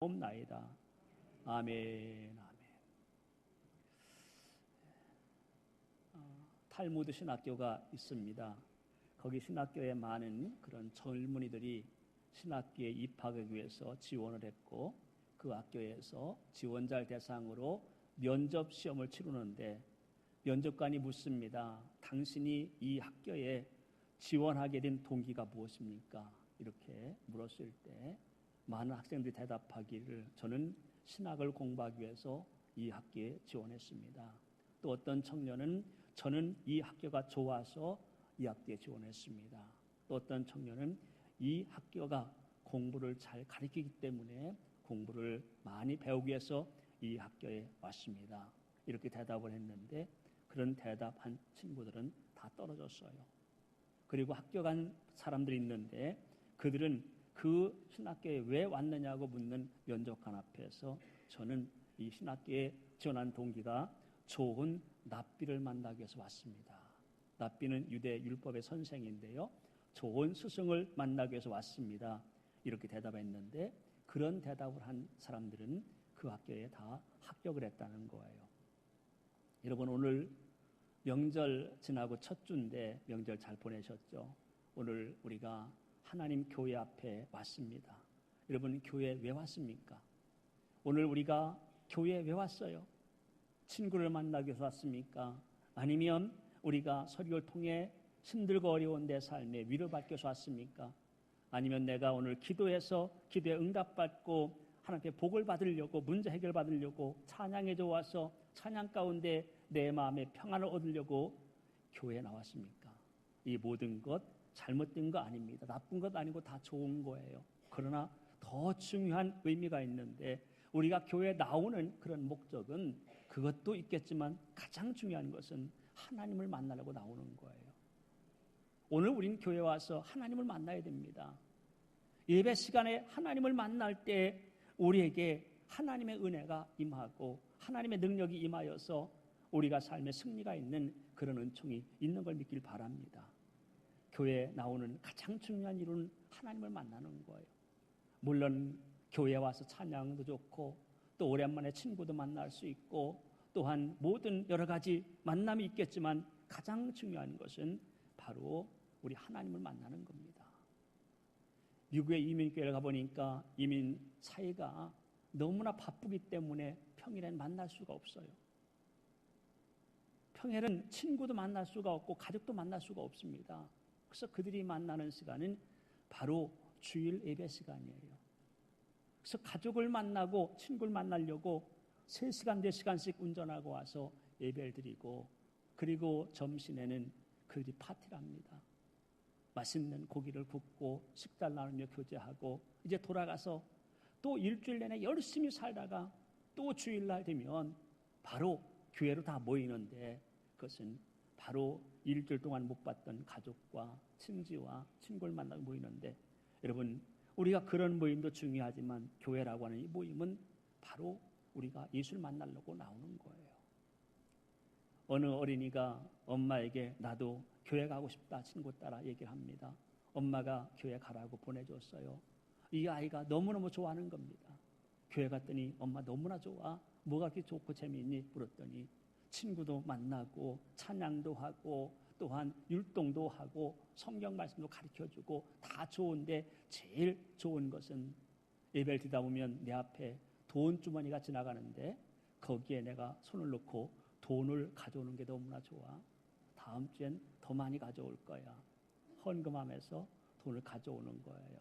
옵나이다. 아멘. 탈무드 신학교가 있습니다. 거기 신학교에 많은 그런 젊은이들이 신학교에 입학하기 위해서 지원을 했고, 그 학교에서 지원자를 대상으로 면접 시험을 치르는데 면접관이 묻습니다. 당신이 이 학교에 지원하게 된 동기가 무엇입니까? 이렇게 물었을 때 많은 학생들이 대답하기를, 저는 신학을 공부하기 위해서 이 학교에 지원했습니다. 또 어떤 청년은 저는 이 학교가 좋아서 이 학교에 지원했습니다. 또 어떤 청년은 이 학교가 공부를 잘 가르치기 때문에 공부를 많이 배우기 위해서 이 학교에 왔습니다. 이렇게 대답을 했는데, 그런 대답한 친구들은 다 떨어졌어요. 그리고 학교 간 사람들이 있는데 그들은 그 신학교에 왜 왔느냐고 묻는 면접관 앞에서 저는 이 신학교에 지원한 동기가 좋은 랍비를 만나기 위해서 왔습니다. 랍비는 유대 율법의 선생인데요, 좋은 스승을 만나기 위해서 왔습니다. 이렇게 대답했는데, 그런 대답을 한 사람들은 그 학교에 다 합격을 했다는 거예요. 여러분, 오늘 명절 지나고 첫 주인데 명절 잘 보내셨죠? 오늘 우리가 하나님 교회 앞에 왔습니다. 여러분, 교회 왜 왔습니까? 오늘 우리가 교회에 왜 왔어요? 친구를 만나기 위해서 왔습니까? 아니면 우리가 설교를 통해 힘들고 어려운 내 삶에 위로받기 위해서 왔습니까? 아니면 내가 오늘 기도해서 기도에 응답받고 하나님께 복을 받으려고, 문제 해결받으려고 찬양해 좋아서 찬양 가운데 내 마음에 평안을 얻으려고 교회에 나왔습니까? 이 모든 것 잘못된 거 아닙니다. 나쁜 것 아니고 다 좋은 거예요. 그러나 더 중요한 의미가 있는데, 우리가 교회에 나오는 그런 목적은 그것도 있겠지만 가장 중요한 것은 하나님을 만나려고 나오는 거예요. 오늘 우린 교회에 와서 하나님을 만나야 됩니다. 예배 시간에 하나님을 만날 때 우리에게 하나님의 은혜가 임하고 하나님의 능력이 임하여서 우리가 삶의 승리가 있는 그런 은총이 있는 걸 믿길 바랍니다. 교회에 나오는 가장 중요한 이유는 하나님을 만나는 거예요. 물론 교회에 와서 찬양도 좋고 또 오랜만에 친구도 만날 수 있고 또한 모든 여러 가지 만남이 있겠지만 가장 중요한 것은 바로 우리 하나님을 만나는 겁니다. 미국의 이민교회를 가보니까 이민 사회가 너무나 바쁘기 때문에 평일엔 만날 수가 없어요. 평일은 친구도 만날 수가 없고 가족도 만날 수가 없습니다. 그래서 그들이 만나는 시간은 바로 주일 예배 시간이에요. 그래서 가족을 만나고 친구를 만나려고 3시간, 4시간씩 운전하고 와서 예배를 드리고, 그리고 점심에는 그들이 파티를 합니다. 맛있는 고기를 굽고 식사를 나누며 교제하고, 이제 돌아가서 또 일주일 내내 열심히 살다가 또 주일날 되면 바로 교회로 다 모이는데, 그것은 바로 일주일 동안 못 봤던 가족과 친지와 친구를 만나고 모이는데, 여러분, 우리가 그런 모임도 중요하지만 교회라고 하는 이 모임은 바로 우리가 예수를 만나려고 나오는 거예요. 어느 어린이가 엄마에게 나도 교회 가고 싶다 친구 따라 얘기를 합니다. 엄마가 교회 가라고 보내줬어요. 이 아이가 너무너무 좋아하는 겁니다. 교회 갔더니 엄마 너무나 좋아. 뭐가 그렇게 좋고 재미있니? 물었더니 친구도 만나고 찬양도 하고 또한 율동도 하고 성경 말씀도 가르쳐주고 다 좋은데 제일 좋은 것은 예배를 드리다 보면 내 앞에 돈 주머니가 지나가는데 거기에 내가 손을 넣고 돈을 가져오는 게 너무나 좋아. 다음 주엔 더 많이 가져올 거야. 헌금하면서 돈을 가져오는 거예요.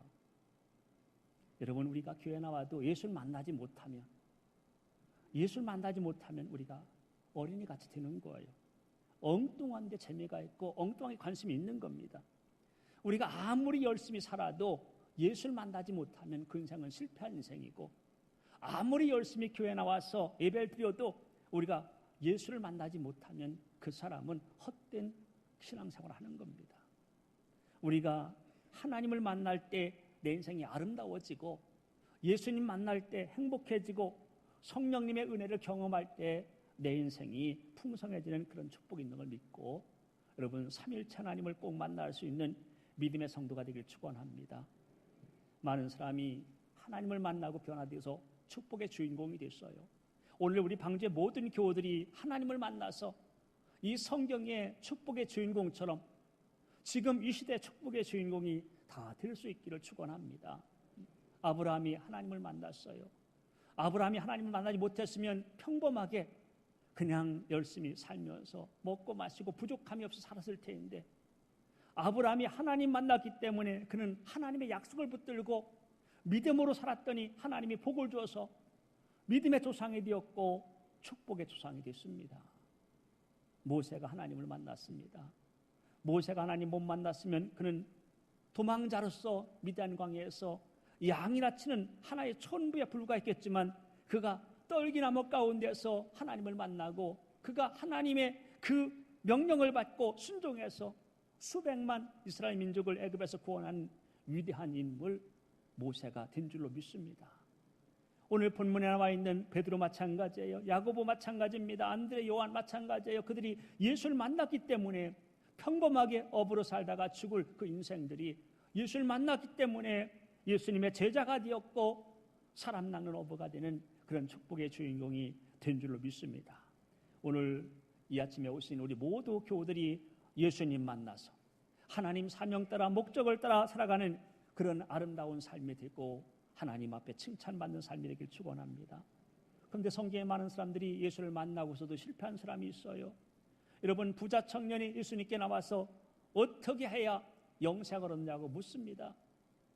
여러분, 우리가 교회 나와도 예수를 만나지 못하면 우리가 어린이같이 되는 거예요. 엉뚱한데 재미가 있고 엉뚱하게 관심이 있는 겁니다. 우리가 아무리 열심히 살아도 예수를 만나지 못하면 그 인생은 실패한 인생이고, 아무리 열심히 교회 나와서 예배를 드려도 우리가 예수를 만나지 못하면 그 사람은 헛된 신앙생활을 하는 겁니다. 우리가 하나님을 만날 때 내 인생이 아름다워지고, 예수님 만날 때 행복해지고, 성령님의 은혜를 경험할 때 내 인생이 풍성해지는 그런 축복이 있는 걸 믿고, 여러분, 삼일체 하나님을 꼭 만날 수 있는 믿음의 성도가 되길 축원합니다. 많은 사람이 하나님을 만나고 변화되어서 축복의 주인공이 됐어요. 오늘 우리 방주의 모든 교우들이 하나님을 만나서 이 성경의 축복의 주인공처럼 지금 이 시대의 축복의 주인공이 다 될 수 있기를 축원합니다. 아브라함이 하나님을 만났어요. 아브라함이 하나님을 만나지 못했으면 평범하게 그냥 열심히 살면서 먹고 마시고 부족함이 없어 살았을 텐데, 아브라함이 하나님 만났기 때문에 그는 하나님의 약속을 붙들고 믿음으로 살았더니 하나님이 복을 주어서 믿음의 조상이 되었고 축복의 조상이 됐습니다. 모세가 하나님을 만났습니다. 모세가 하나님 못 만났으면 그는 도망자로서 미디안 광야에서 양이나 치는 하나의 촌부에 불과했겠지만, 그가 떨기나무 가운데서 하나님을 만나고 그가 하나님의 그 명령을 받고 순종해서 수백만 이스라엘 민족을 애굽에서 구원한 위대한 인물 모세가 된 줄로 믿습니다. 오늘 본문에 나와 있는 베드로 마찬가지예요. 야고보 마찬가지입니다. 안드레, 요한 마찬가지예요. 그들이 예수를 만났기 때문에 평범하게 어부로 살다가 죽을 그 인생들이 예수를 만났기 때문에 예수님의 제자가 되었고 사람 낳는 어부가 되는 그런 축복의 주인공이 된 줄로 믿습니다. 오늘 이 아침에 오신 우리 모두 교우들이 예수님 만나서 하나님 사명 따라 목적을 따라 살아가는 그런 아름다운 삶이 되고 하나님 앞에 칭찬받는 삶이 되길 축원합니다. 그런데 성경에 많은 사람들이 예수를 만나고서도 실패한 사람이 있어요. 여러분, 부자 청년이 예수님께 나와서 어떻게 해야 영생을 얻냐고 묻습니다.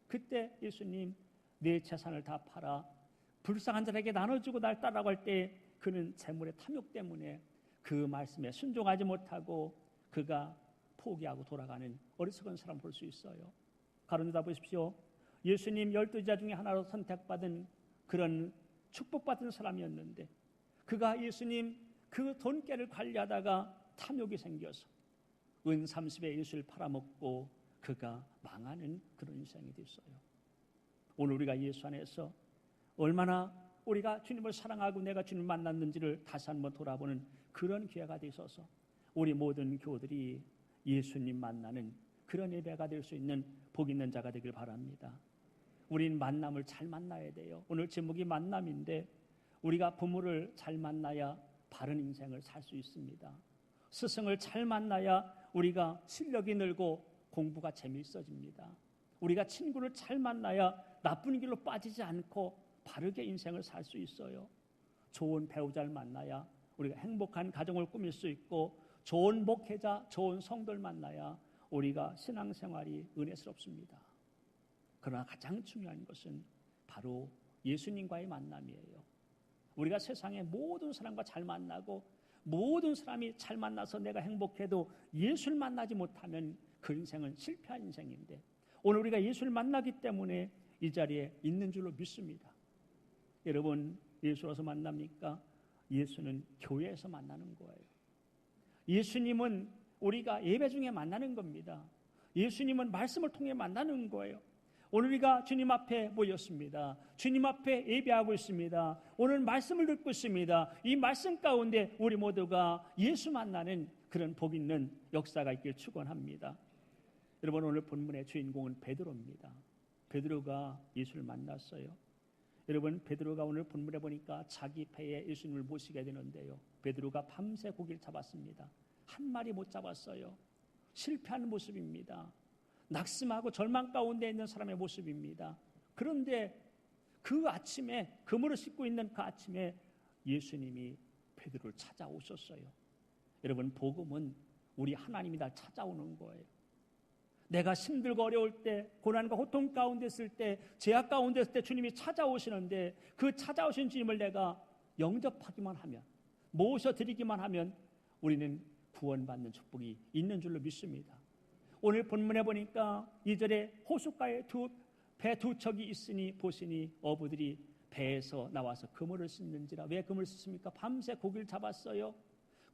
그때 예수님, 내 재산을 다 팔아 불쌍한 자에게 나눠주고 날 따라갈 때 그는 재물의 탐욕 때문에 그 말씀에 순종하지 못하고 그가 포기하고 돌아가는 어리석은 사람 볼 수 있어요. 가론유다 보십시오. 예수님 12제자 중에 하나로 선택받은 그런 축복받은 사람이었는데, 그가 예수님 그 돈깨를 관리하다가 탐욕이 생겨서 은 30에 예수를 팔아먹고 그가 망하는 그런 인생이 됐어요. 오늘 우리가 예수 안에서 얼마나 우리가 주님을 사랑하고 내가 주님을 만났는지를 다시 한번 돌아보는 그런 기회가 되셔서 우리 모든 교우들이 예수님 만나는 그런 예배가 될 수 있는 복 있는 자가 되길 바랍니다. 우린 만남을 잘 만나야 돼요. 오늘 제목이 만남인데, 우리가 부모를 잘 만나야 바른 인생을 살 수 있습니다. 스승을 잘 만나야 우리가 실력이 늘고 공부가 재미있어집니다. 우리가 친구를 잘 만나야 나쁜 길로 빠지지 않고 바르게 인생을 살 수 있어요. 좋은 배우자를 만나야 우리가 행복한 가정을 꾸밀 수 있고, 좋은 목회자, 좋은 성도를 만나야 우리가 신앙생활이 은혜스럽습니다. 그러나 가장 중요한 것은 바로 예수님과의 만남이에요. 우리가 세상의 모든 사람과 잘 만나고 모든 사람이 잘 만나서 내가 행복해도 예수를 만나지 못하면 그 인생은 실패한 인생인데, 오늘 우리가 예수를 만나기 때문에 이 자리에 있는 줄로 믿습니다. 여러분, 예수로서 만납니까? 예수는 교회에서 만나는 거예요. 예수님은 우리가 예배 중에 만나는 겁니다. 예수님은 말씀을 통해 만나는 거예요. 오늘 우리가 주님 앞에 모였습니다. 주님 앞에 예배하고 있습니다. 오늘 말씀을 듣고 있습니다. 이 말씀 가운데 우리 모두가 예수 만나는 그런 복 있는 역사가 있길 축원합니다. 여러분, 오늘 본문의 주인공은 베드로입니다. 베드로가 예수를 만났어요. 여러분, 베드로가 오늘 본문에 보니까 자기 배에 예수님을 모시게 되는데요, 베드로가 밤새 고기를 잡았습니다. 한 마리 못 잡았어요. 실패하는 모습입니다. 낙심하고 절망 가운데 있는 사람의 모습입니다. 그런데 그 아침에, 그물을 씻고 있는 그 아침에 예수님이 베드로를 찾아오셨어요. 여러분, 복음은 우리 하나님이 날 찾아오는 거예요. 내가 힘들고 어려울 때, 고난과 고통 가운데 있을 때, 죄악 가운데 있을 때 주님이 찾아오시는데, 그 찾아오신 주님을 내가 영접하기만 하면, 모셔드리기만 하면 우리는 구원받는 축복이 있는 줄로 믿습니다. 오늘 본문에 보니까 2절에 호숫가에 배 두 척이 있으니 보시니 어부들이 배에서 나와서 그물을 씻는지라. 왜 그물을 씻습니까? 밤새 고기를 잡았어요.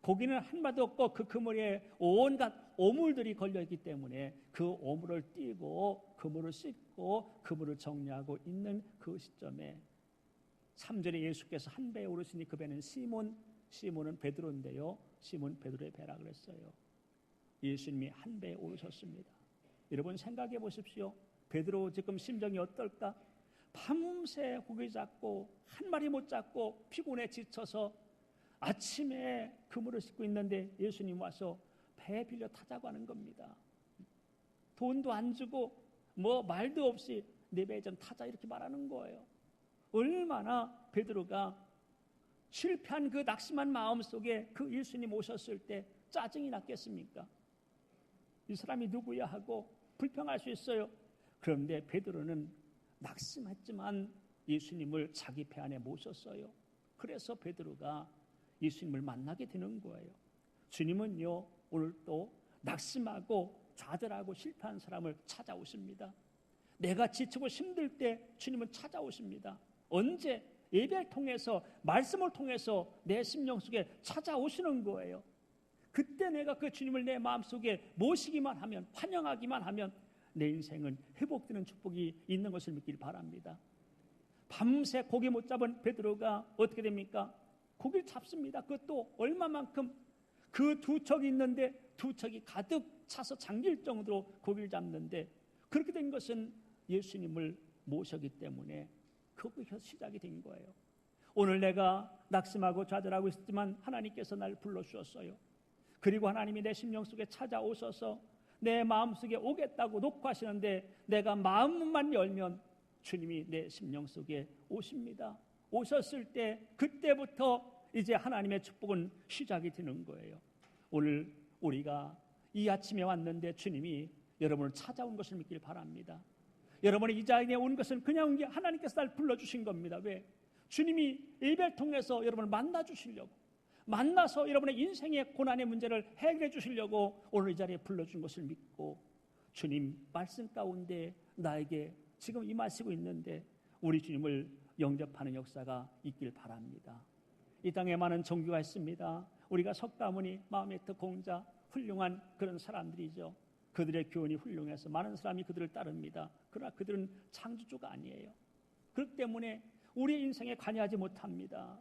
고기는 한 마리도 없고 그 그물에 온갖 오물들이 걸려있기 때문에 그 오물을 띄고 그물을 씻고 그물을 정리하고 있는 그 시점에 3절에 예수께서 한 배에 오르시니 그 배는 시몬은 베드로인데요, 시몬 베드로의 배라 그랬어요. 예수님이 한 배에 오르셨습니다. 여러분, 생각해 보십시오. 베드로 지금 심정이 어떨까? 밤새 고기 잡고 한 마리 못 잡고 피곤해 지쳐서 아침에 그물을 싣고 있는데 예수님 와서 배 빌려 타자고 하는 겁니다. 돈도 안 주고 뭐 말도 없이 내 배에 좀 타자 이렇게 말하는 거예요. 얼마나 베드로가 실패한 그 낙심한 마음 속에 그 예수님 오셨을 때 짜증이 났겠습니까? 이 사람이 누구야 하고 불평할 수 있어요. 그런데 베드로는 낙심했지만 예수님을 자기 배 안에 모셨어요. 그래서 베드로가 예수님을 만나게 되는 거예요. 주님은요, 오늘 또 낙심하고 좌절하고 실패한 사람을 찾아오십니다. 내가 지치고 힘들 때 주님은 찾아오십니다. 언제? 예배를 통해서, 말씀을 통해서 내 심령 속에 찾아오시는 거예요. 그때 내가 그 주님을 내 마음속에 모시기만 하면, 환영하기만 하면 내 인생은 회복되는 축복이 있는 것을 믿길 바랍니다. 밤새 고기 못 잡은 베드로가 어떻게 됩니까? 고기를 잡습니다. 그것도 얼마만큼? 그 두 척이 있는데 두 척이 가득 차서 잠길 정도로 고기를 잡는데, 그렇게 된 것은 예수님을 모셨기 때문에 거기서 시작이 된 거예요. 오늘 내가 낙심하고 좌절하고 있었지만 하나님께서 날 불러주셨어요. 그리고 하나님이 내 심령 속에 찾아오셔서 내 마음속에 오겠다고 녹화하시는데, 내가 마음만 열면 주님이 내 심령 속에 오십니다. 오셨을 때 그때부터 이제 하나님의 축복은 시작이 되는 거예요. 오늘 우리가 이 아침에 왔는데 주님이 여러분을 찾아온 것을 믿길 바랍니다. 여러분이 이 자리에 온 것은 그냥 하나님께서 날 불러주신 겁니다. 왜? 주님이 예배를 통해서 여러분을 만나주시려고, 만나서 여러분의 인생의 고난의 문제를 해결해 주시려고 오늘 이 자리에 불러준 것을 믿고, 주님 말씀 가운데 나에게 지금 임하시고 있는데 우리 주님을 영접하는 역사가 있길 바랍니다. 이 땅에 많은 종교가 있습니다. 우리가 석가모니, 마호메트 공자, 훌륭한 그런 사람들이죠. 그들의 교훈이 훌륭해서 많은 사람이 그들을 따릅니다. 그러나 그들은 창조주가 아니에요. 그렇기 때문에 우리의 인생에 관여하지 못합니다.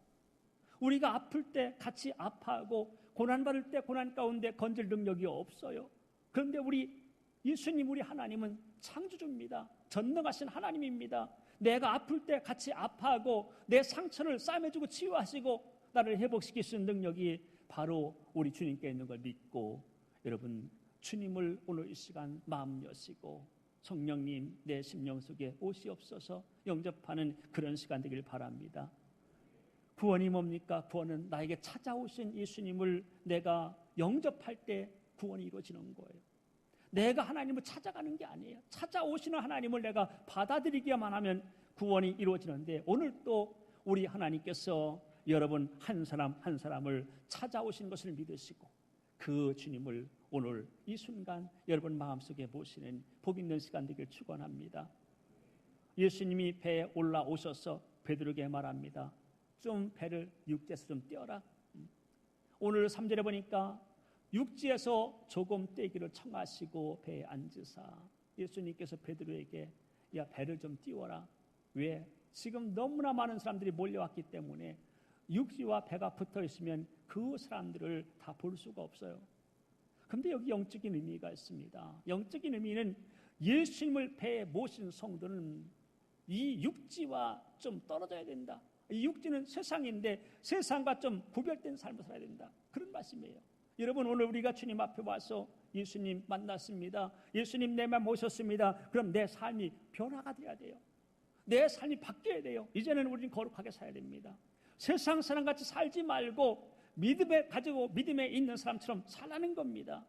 우리가 아플 때 같이 아파하고 고난받을 때 고난 가운데 건질 능력이 없어요. 그런데 우리 예수님, 우리 하나님은 창조주입니다. 전능하신 하나님입니다. 내가 아플 때 같이 아파하고 내 상처를 싸매주고 치유하시고 나를 회복시킬 수 있는 능력이 바로 우리 주님께 있는 걸 믿고, 여러분 주님을 오늘 이 시간 마음 여시고 성령님 내 심령 속에 오시옵소서 영접하는 그런 시간 되길 바랍니다. 구원이 뭡니까? 구원은 나에게 찾아오신 예수님을 내가 영접할 때 구원이 이루어지는 거예요. 내가 하나님을 찾아가는 게 아니에요. 찾아오시는 하나님을 내가 받아들이기만 하면 구원이 이루어지는데, 오늘 또 우리 하나님께서 여러분 한 사람 한 사람을 찾아오신 것을 믿으시고 그 주님을 오늘 이 순간 여러분 마음속에 모시는 복 있는 시간 되길 축원합니다. 예수님이 배에 올라오셔서 베드로에게 말합니다. 좀 배를 육지에서 좀 떼어라. 오늘 3절에 보니까 육지에서 조금 떼기를 청하시고 배에 앉으사 예수님께서 베드로에게 야 배를 좀 띄워라. 왜? 지금 너무나 많은 사람들이 몰려왔기 때문에 육지와 배가 붙어 있으면 그 사람들을 다 볼 수가 없어요. 그런데 여기 영적인 의미가 있습니다. 영적인 의미는 예수님을 배에 모신 성도는 이 육지와 좀 떨어져야 된다. 이 육지는 세상인데 세상과 좀 구별된 삶을 살아야 된다. 그런 말씀이에요. 여러분 오늘 우리가 주님 앞에 와서 예수님 만났습니다. 예수님 내 맘 모셨습니다. 그럼 내 삶이 변화가 돼야 돼요. 내 삶이 바뀌어야 돼요. 이제는 우리는 거룩하게 살아야 됩니다. 세상 사람같이 살지 말고 믿음에 가지고 믿음에 있는 사람처럼 살라는 겁니다.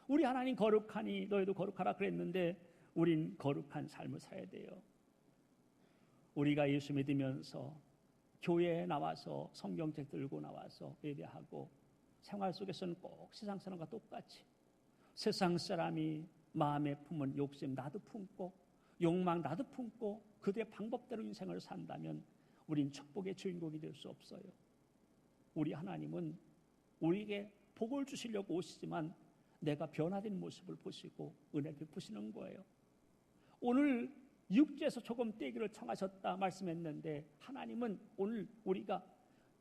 우리 하나님 거룩하니 너희도 거룩하라 그랬는데 우린 거룩한 삶을 살아야 돼요. 우리가 예수 믿으면서 교회에 나와서 성경책 들고 나와서 예배하고 생활 속에서는 꼭 세상 사람과 똑같이 세상 사람이 마음에 품은 욕심 나도 품고 욕망 나도 품고 그들의 방법대로 인생을 산다면 우린 축복의 주인공이 될 수 없어요. 우리 하나님은 우리에게 복을 주시려고 오시지만 내가 변화된 모습을 보시고 은혜 베푸시는 거예요. 오늘 육지에서 조금 떼기를 청하셨다 말씀했는데 하나님은 오늘 우리가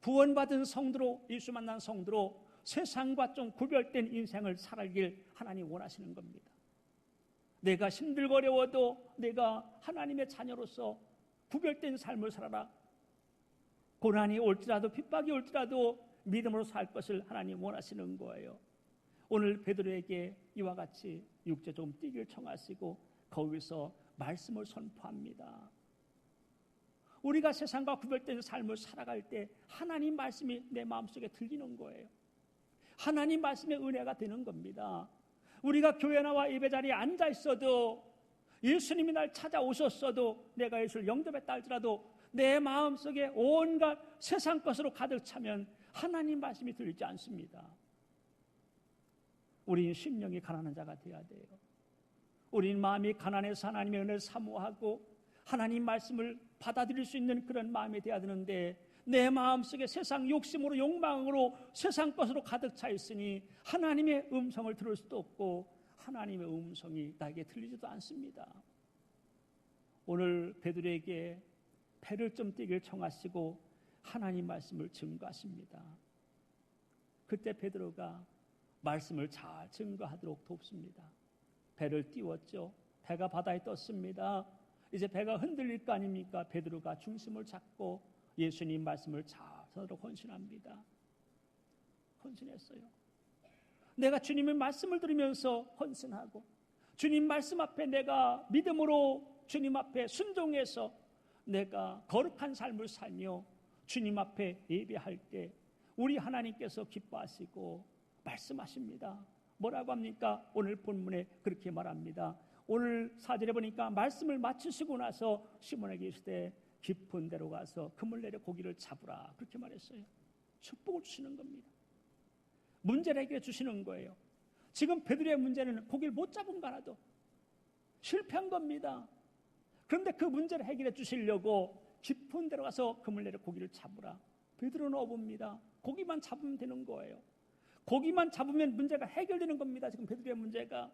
구원받은 성도로 예수 만난 성도로 세상과 좀 구별된 인생을 살길 하나님 원하시는 겁니다. 내가 힘들고 어려워도 내가 하나님의 자녀로서 구별된 삶을 살아라. 고난이 올지라도 핍박이 올지라도 믿음으로 살 것을 하나님 원하시는 거예요. 오늘 베드로에게 이와 같이 육체 좀 뛰기를 청하시고 거기서 말씀을 선포합니다. 우리가 세상과 구별된 삶을 살아갈 때 하나님 말씀이 내 마음속에 들리는 거예요. 하나님 말씀의 은혜가 되는 겁니다. 우리가 교회 나와 예배 자리에 앉아 있어도, 예수님이 날 찾아오셨어도, 내가 예수를 영접했다 할지라도 내 마음속에 온갖 세상 것으로 가득 차면 하나님 말씀이 들리지 않습니다. 우리는 심령이 가난한 자가 되어야 돼요. 우리는 마음이 가난해서 하나님의 은혜를 사모하고 하나님 말씀을 받아들일 수 있는 그런 마음이 되어야 되는데, 내 마음속에 세상 욕심으로 욕망으로 세상 것으로 가득 차 있으니 하나님의 음성을 들을 수도 없고 하나님의 음성이 나에게 들리지도 않습니다. 오늘 베드로에게 배를 좀 띄길 청하시고 하나님 말씀을 증거하십니다. 그때 베드로가 말씀을 잘 증거하도록 돕습니다. 배를 띄웠죠. 배가 바다에 떴습니다. 이제 배가 흔들릴 거 아닙니까? 베드로가 중심을 잡고 예수님 말씀을 잘 전하도록 헌신합니다. 헌신했어요. 내가 주님의 말씀을 들으면서 헌신하고 주님 말씀 앞에 내가 믿음으로 주님 앞에 순종해서 내가 거룩한 삶을 살며 주님 앞에 예배할 때 우리 하나님께서 기뻐하시고 말씀하십니다. 뭐라고 합니까? 오늘 본문에 그렇게 말합니다. 오늘 4절에 보니까 말씀을 마치시고 나서 시몬에게 이르시되 깊은 데로 가서 그물 내려 고기를 잡으라, 그렇게 말했어요. 축복을 주시는 겁니다. 문제를 해결해 주시는 거예요. 지금 베드로의 문제는 고기를 못 잡은 거 하나도 실패한 겁니다. 그런데 그 문제를 해결해 주시려고 깊은 데로 가서 그물 내려 고기를 잡으라. 베드로는 어부입니다. 고기만 잡으면 되는 거예요. 고기만 잡으면 문제가 해결되는 겁니다. 지금 베드로의 문제가.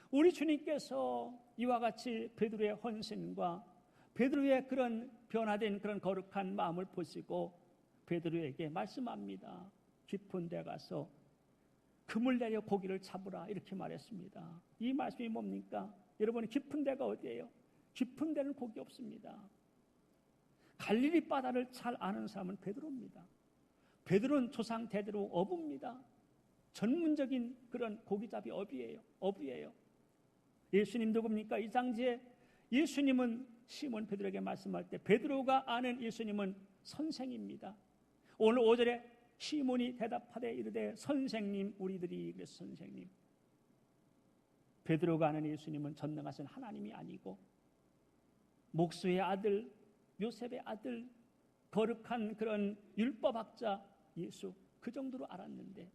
우리 주님께서 이와 같이 베드로의 헌신과 베드로의 그런 변화된 그런 거룩한 마음을 보시고 베드로에게 말씀합니다. 깊은 데 가서 그물 내려 고기를 잡으라, 이렇게 말했습니다. 이 말씀이 뭡니까? 여러분이 깊은 데가 어디예요? 깊은 데는 고기 없습니다. 갈릴리 바다를 잘 아는 사람은 베드로입니다. 베드로는 조상 대대로 어부입니다. 전문적인 그런 고기잡이 어부예요. 예수님 누굽니까? 이 장지에 예수님은 시몬 베드로에게 말씀할 때 베드로가 아는 예수님은 선생입니다. 오늘 5절에 시몬이 대답하되 이르되 선생님, 우리들이. 그래서 선생님. 베드로가 아는 예수님은 전능하신 하나님이 아니고 목수의 아들, 요셉의 아들, 거룩한 그런 율법학자 예수, 그 정도로 알았는데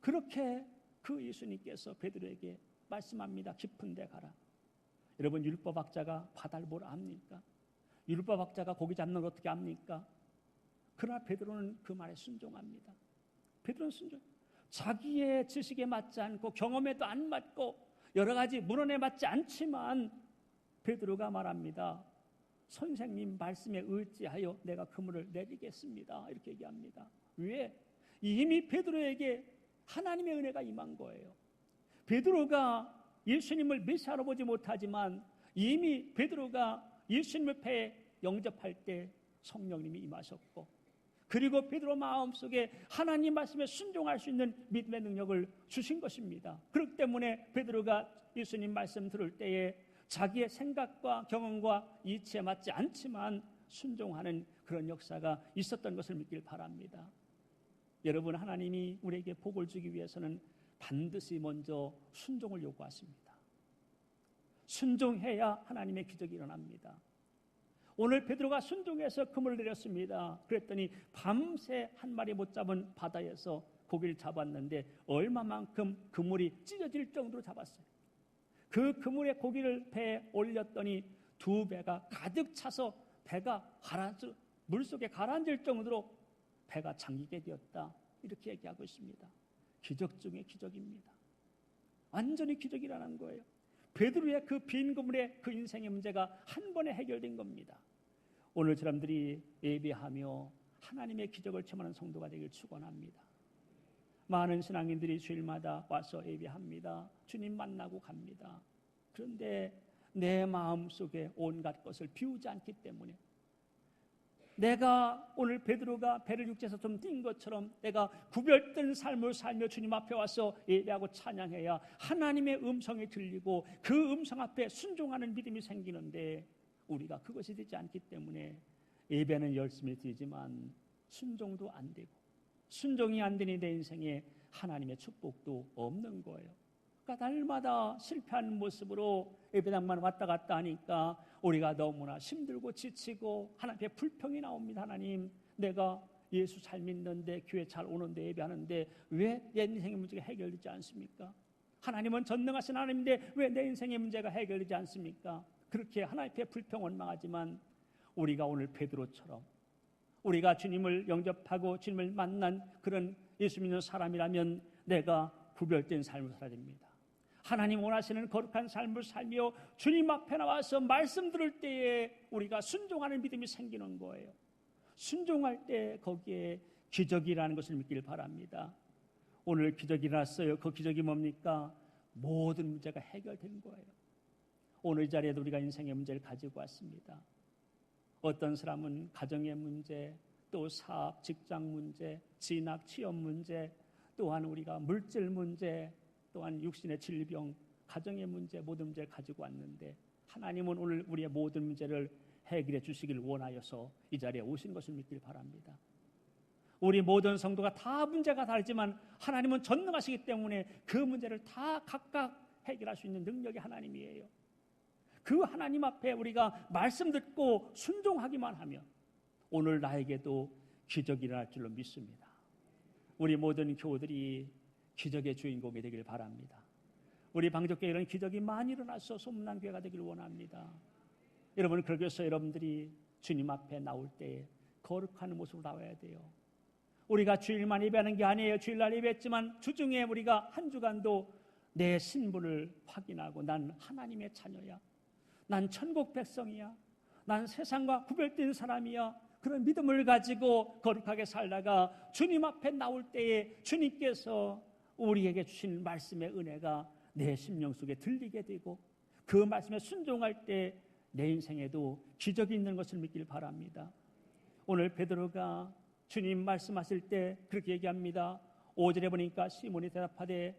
그렇게 그 예수님께서 베드로에게 말씀합니다. 깊은 데 가라. 여러분, 율법학자가 바다를 뭘 압니까? 율법학자가 고기 잡는 걸 어떻게 압니까? 그러나 베드로는 그 말에 순종합니다. 베드로는 순종. 자기의 지식에 맞지 않고 경험에도 안 맞고 여러 가지 문헌에 맞지 않지만 베드로가 말합니다. 선생님 말씀에 의지하여 내가 그물을 내리겠습니다, 이렇게 얘기합니다. 왜? 이미 베드로에게 하나님의 은혜가 임한 거예요. 베드로가 예수님을 메시아로 보지 못하지만 이미 베드로가 예수님을 배에 영접할 때 성령님이 임하셨고, 그리고 베드로 마음속에 하나님 말씀에 순종할 수 있는 믿음의 능력을 주신 것입니다. 그렇기 때문에 베드로가 예수님 말씀 들을 때에 자기의 생각과 경험과 이치에 맞지 않지만 순종하는 그런 역사가 있었던 것을 믿길 바랍니다. 여러분, 하나님이 우리에게 복을 주기 위해서는 반드시 먼저 순종을 요구하십니다. 순종해야 하나님의 기적이 일어납니다. 오늘 베드로가 순종해서 그물을 내렸습니다. 그랬더니 밤새 한 마리 못 잡은 바다에서 고기를 잡았는데 얼마만큼 그물이 찢어질 정도로 잡았어요. 그 그물에 고기를 배에 올렸더니 두 배가 가득 차서 배가 물속에 가라앉을 정도로 배가 잠기게 되었다, 이렇게 얘기하고 있습니다. 기적 중에 기적입니다. 완전히 기적이라는 거예요. 베드로의 그 빈 그물의 그 인생의 문제가 한 번에 해결된 겁니다. 오늘 사람들이 예배하며 하나님의 기적을 체험하는 성도가 되길 축원합니다. 많은 신앙인들이 주일마다 와서 예배합니다. 주님 만나고 갑니다. 그런데 내 마음속에 온갖 것을 비우지 않기 때문에 내가 오늘 베드로가 배를 육지에서 좀 뛴 것처럼 내가 구별된 삶을 살며 주님 앞에 와서 예배하고 찬양해야 하나님의 음성이 들리고 그 음성 앞에 순종하는 믿음이 생기는데 우리가 그것이 되지 않기 때문에 예배는 열심히 드리지만 순종도 안 되고 순종이 안 되니 내 인생에 하나님의 축복도 없는 거예요. 그러니까 날마다 실패하는 모습으로 예배당만 왔다 갔다 하니까 우리가 너무나 힘들고 지치고 하나님의 불평이 나옵니다. 하나님, 내가 예수 잘 믿는데 교회 잘 오는데 예배하는데 왜 내 인생의 문제가 해결되지 않습니까? 하나님은 전능하신 하나님인데 왜 내 인생의 문제가 해결되지 않습니까? 그렇게 하나님의 불평 원망하지만 우리가 오늘 베드로처럼 우리가 주님을 영접하고 주님을 만난 그런 예수 믿는 사람이라면 내가 구별된 삶을 살아야 됩니다. 하나님 원하시는 거룩한 삶을 살며 주님 앞에 나와서 말씀 들을 때에 우리가 순종하는 믿음이 생기는 거예요. 순종할 때 거기에 기적이라는 것을 믿기를 바랍니다. 오늘 기적이 일어났어요. 그 기적이 뭡니까? 모든 문제가 해결된 거예요. 오늘 이 자리에도 우리가 인생의 문제를 가지고 왔습니다. 어떤 사람은 가정의 문제, 또 사업, 직장 문제, 진학, 취업 문제, 또한 우리가 물질 문제, 또한 육신의 질병, 가정의 문제, 모든 문제를 가지고 왔는데 하나님은 오늘 우리의 모든 문제를 해결해 주시길 원하여서 이 자리에 오신 것을 믿길 바랍니다. 우리 모든 성도가 다 문제가 다르지만 하나님은 전능하시기 때문에 그 문제를 다 각각 해결할 수 있는 능력이 하나님이에요. 그 하나님 앞에 우리가 말씀 듣고 순종하기만 하면 오늘 나에게도 기적이 일어날 줄로 믿습니다. 우리 모든 교우들이 기적의 주인공이 되길 바랍니다. 우리 방적교회 이런 기적이 많이 일어나서 소문난 교회가 되길 원합니다. 여러분, 그러기 위해서 여러분들이 주님 앞에 나올 때 거룩한 모습으로 나와야 돼요. 우리가 주일만 예배하는 게 아니에요. 주일날 예배했지만 주중에 우리가 한 주간도 내 신분을 확인하고 난 하나님의 자녀야, 난 천국 백성이야, 난 세상과 구별된 사람이야, 그런 믿음을 가지고 거룩하게 살다가 주님 앞에 나올 때에 주님께서 우리에게 주신 말씀의 은혜가 내 심령 속에 들리게 되고 그 말씀에 순종할 때 내 인생에도 기적이 있는 것을 믿길 바랍니다. 오늘 베드로가 주님 말씀하실 때 그렇게 얘기합니다. 5절에 보니까 시몬이 대답하여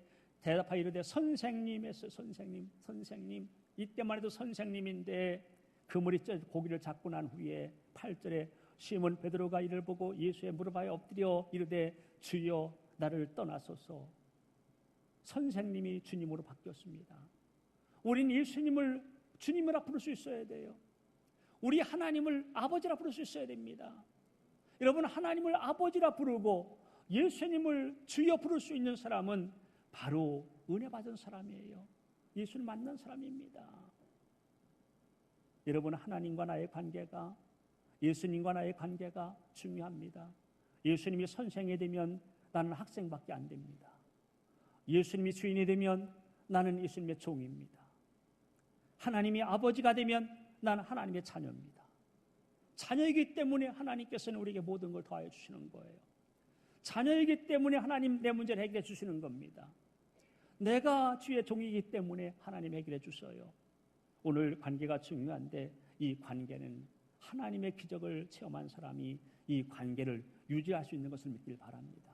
이르되 선생님 했어요. 선생님. 이때만 해도 선생님인데 그물이 쪄 고기를 잡고 난 후에 8절에 시몬 베드로가 이를 보고 예수의 무릎에 엎드려 이르되 주여 나를 떠나소서. 선생님이 주님으로 바뀌었습니다. 우린 예수님을 주님이라 부를 수 있어야 돼요. 우리 하나님을 아버지라 부를 수 있어야 됩니다. 여러분, 하나님을 아버지라 부르고 예수님을 주여 부를 수 있는 사람은 바로 은혜 받은 사람이에요. 예수를 만난 사람입니다. 여러분, 하나님과 나의 관계가, 예수님과 나의 관계가 중요합니다. 예수님이 선생이 되면 나는 학생밖에 안 됩니다. 예수님이 주인이 되면 나는 예수님의 종입니다. 하나님이 아버지가 되면 나는 하나님의 자녀입니다. 자녀이기 때문에 하나님께서는 우리에게 모든 걸 더하여 주시는 거예요. 자녀이기 때문에 하나님 내 문제를 해결해 주시는 겁니다. 내가 주의 종이기 때문에 하나님 해결해 주셔요. 오늘 관계가 중요한데 이 관계는 하나님의 기적을 체험한 사람이 이 관계를 유지할 수 있는 것을 믿길 바랍니다.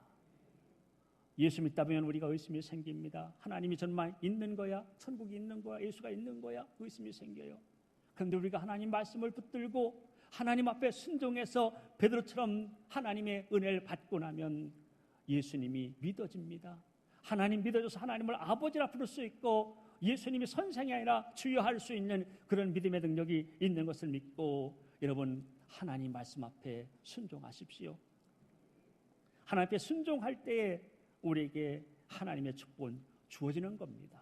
예수 믿다 보면 우리가 의심이 생깁니다. 하나님이 정말 있는 거야? 천국이 있는 거야? 예수가 있는 거야? 의심이 생겨요. 그런데 우리가 하나님 말씀을 붙들고 하나님 앞에 순종해서 베드로처럼 하나님의 은혜를 받고 나면 예수님이 믿어집니다. 하나님 믿어줘서 하나님을 아버지라 부를 수 있고 예수님이 선생이 아니라 주여 할 수 있는 그런 믿음의 능력이 있는 것을 믿고 여러분, 하나님 말씀 앞에 순종하십시오. 하나님 앞에 순종할 때에 우리에게 하나님의 축복은 주어지는 겁니다.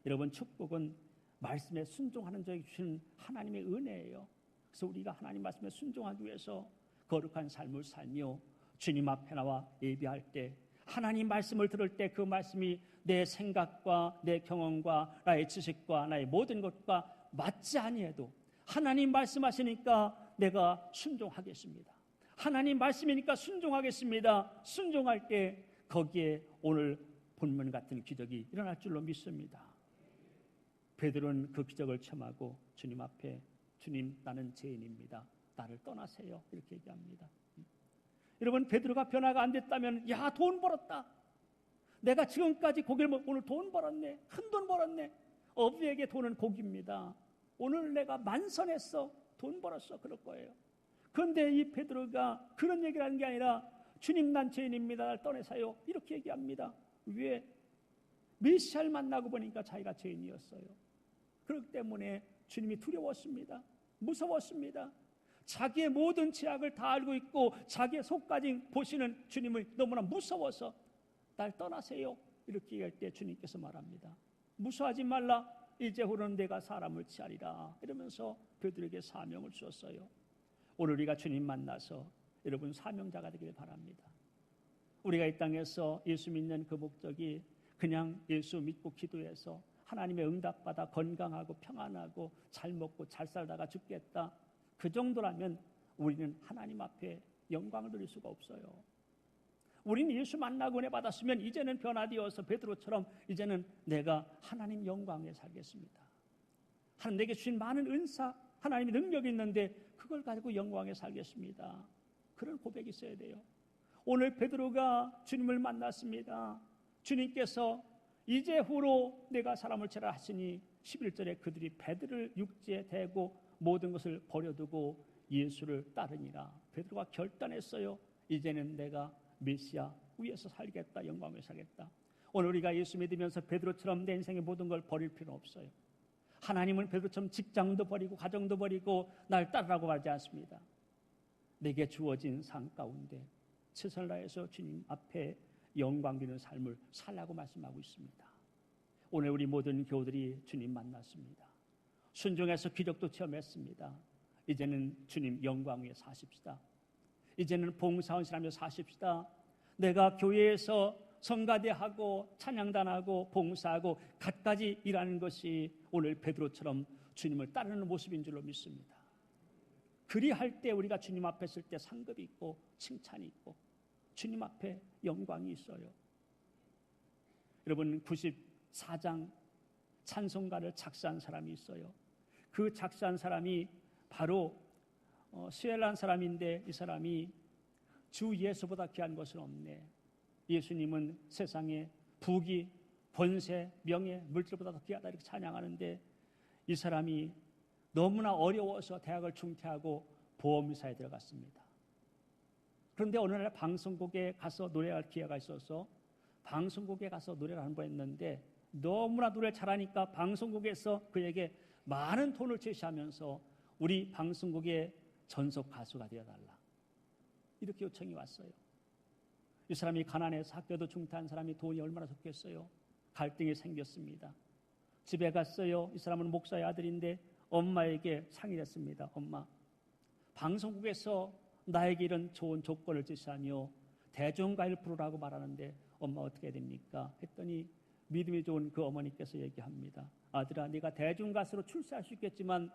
여러분, 축복은 말씀에 순종하는 자에게 주신 하나님의 은혜예요. 그래서 우리가 하나님 말씀에 순종하기 위해서 거룩한 삶을 살며 주님 앞에 나와 예배할 때 하나님 말씀을 들을 때 그 말씀이 내 생각과 내 경험과 나의 지식과 나의 모든 것과 맞지 아니해도 하나님 말씀하시니까 내가 순종하겠습니다. 하나님 말씀이니까 순종하겠습니다. 순종할 때 거기에 오늘 본문 같은 기적이 일어날 줄로 믿습니다. 베드로는 그 기적을 체험하고 주님 앞에 주님 나는 죄인입니다. 나를 떠나세요. 이렇게 얘기합니다. 여러분 베드로가 변화가 안 됐다면 야 돈 벌었다. 내가 지금까지 고기를 먹고 오늘 돈 벌었네. 큰 돈 벌었네. 어부에게 돈은 고기입니다. 오늘 내가 만선했어. 돈 벌었어. 그럴 거예요. 그런데 이 베드로가 그런 얘기를 하는 게 아니라 주님 난 죄인입니다. 날 떠내세요. 이렇게 얘기합니다. 왜? 메시아를 만나고 보니까 자기가 죄인이었어요. 그렇기 때문에 주님이 두려웠습니다. 무서웠습니다. 자기의 모든 죄악을 다 알고 있고 자기의 속까지 보시는 주님을 너무나 무서워서 날 떠나세요. 이렇게 얘기할 때 주님께서 말합니다. 무서워하지 말라. 이제후로는 내가 사람을 취하리라. 이러면서 베드로에게 사명을 주었어요. 오늘 우리가 주님 만나서 여러분 사명자가 되길 바랍니다. 우리가 이 땅에서 예수 믿는 그 목적이 그냥 예수 믿고 기도해서 하나님의 응답받아 건강하고 평안하고 잘 먹고 잘 살다가 죽겠다. 그 정도라면 우리는 하나님 앞에 영광을 누릴 수가 없어요. 우리는 예수 만나고 은혜 받았으면 이제는 변화되어서 베드로처럼 이제는 내가 하나님 영광에 살겠습니다. 하나님 내게 주신 많은 은사, 하나님의 능력이 있는데 그걸 가지고 영광에 살겠습니다. 그런 고백이 있어야 돼요. 오늘 베드로가 주님을 만났습니다. 주님께서 이제후로 내가 사람을 치라 하시니 11절에 그들이 배들을 육지에 대고 모든 것을 버려두고 예수를 따르니라. 베드로가 결단했어요. 이제는 내가 메시아 위에서 살겠다. 영광을 살겠다. 오늘 우리가 예수 믿으면서 베드로처럼 내 인생의 모든 걸 버릴 필요는 없어요. 하나님은 베드로처럼 직장도 버리고 가정도 버리고 날 따르라고 하지 않습니다. 내게 주어진 삶 가운데 최선을 다해서 주님 앞에 영광 드리는 삶을 살라고 말씀하고 있습니다. 오늘 우리 모든 교우들이 주님 만났습니다. 순종해서 기적도 체험했습니다. 이제는 주님 영광 위에 사십시다. 이제는 봉사원실하며 사십시다. 내가 교회에서 성가대하고 찬양단하고 봉사하고 갖가지 일하는 것이 오늘 베드로처럼 주님을 따르는 모습인 줄로 믿습니다. 그리할 때 우리가 주님 앞에 있을 때 상급이 있고 칭찬이 있고 주님 앞에 영광이 있어요. 여러분 94장 찬송가를 작사한 사람이 있어요. 그 작사한 사람이 바로 스웨란 사람인데 이 사람이 주 예수보다 귀한 것은 없네. 예수님은 세상에 부귀, 번세, 명예, 물질보다 더 귀하다 이렇게 찬양하는데 이 사람이 너무나 어려워서 대학을 중퇴하고 보험회사에 들어갔습니다. 그런데 어느 날 방송국에 가서 노래할 기회가 있어서 방송국에 가서 노래를 한 번 했는데 너무나 노래를 잘하니까 방송국에서 그에게 많은 돈을 제시하면서 우리 방송국의 전속 가수가 되어달라 이렇게 요청이 왔어요. 이 사람이 가난해서 학교도 중퇴한 사람이 돈이 얼마나 적겠어요. 갈등이 생겼습니다. 집에 갔어요. 이 사람은 목사의 아들인데 엄마에게 상의를 했습니다. 엄마, 방송국에서 나에게 이런 좋은 조건을 제시하며 대중가요를 부르라고 말하는데 엄마 어떻게 해야 됩니까? 했더니 믿음이 좋은 그 어머니께서 얘기합니다. 아들아, 네가 대중가수로 출세할 수 있겠지만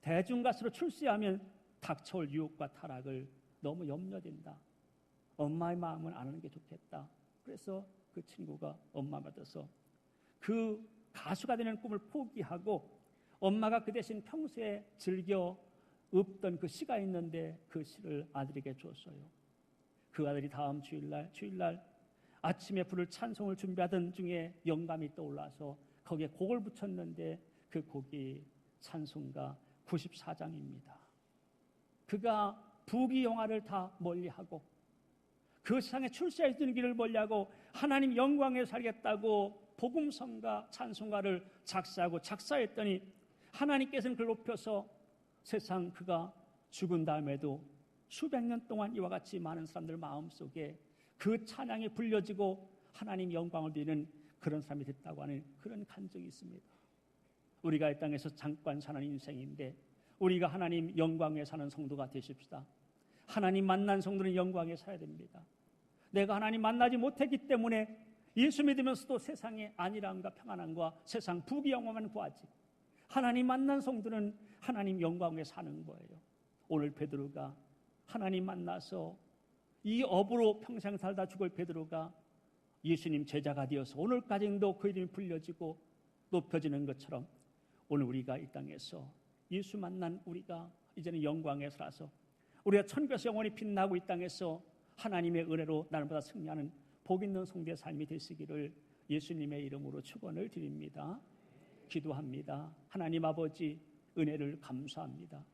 대중가수로 출세하면 닥쳐올 유혹과 타락을 너무 염려된다. 엄마의 마음은 안 하는 게 좋겠다. 그래서 그 친구가 엄마 받아서 그 가수가 되는 꿈을 포기하고 엄마가 그 대신 평소에 즐겨 읊던 그 시가 있는데 그 시를 아들에게 줬어요. 그 아들이 다음 주일날 아침에 부를 찬송을 준비하던 중에 영감이 떠올라서 거기에 곡을 붙였는데 그 곡이 찬송가 94장입니다. 그가 부귀영화를 다 멀리하고 그 세상에 출세할 수 있는 길을 멀리하고 하나님 영광에 살겠다고 복음성가 찬송가를 작사하고 작사했더니 하나님께서는 그를 높여서 세상 그가 죽은 다음에도 수백 년 동안 이와 같이 많은 사람들 마음속에 그 찬양이 불려지고 하나님 영광을 드리는 그런 사람이 됐다고 하는 그런 간증이 있습니다. 우리가 이 땅에서 잠깐 사는 인생인데 우리가 하나님 영광에 사는 성도가 되십시다. 하나님 만난 성도는 영광에 살아야 됩니다. 내가 하나님 만나지 못했기 때문에 예수 믿으면서도 세상의 안일함과 평안함과 세상 부귀 영화만 구하지. 하나님 만난 성도는 하나님 영광에 사는 거예요. 오늘 베드로가 하나님 만나서 이 업으로 평생 살다 죽을 베드로가 예수님 제자가 되어서 오늘까지도 그 이름이 불려지고 높여지는 것처럼 오늘 우리가 이 땅에서 예수 만난 우리가 이제는 영광에 살아서 우리가 천국에서 영원히 빛나고 이 땅에서 하나님의 은혜로 날마다 승리하는 복 있는 성도의 삶이 되시기를 예수님의 이름으로 축원을 드립니다. 기도합니다. 하나님 아버지, 은혜를 감사합니다.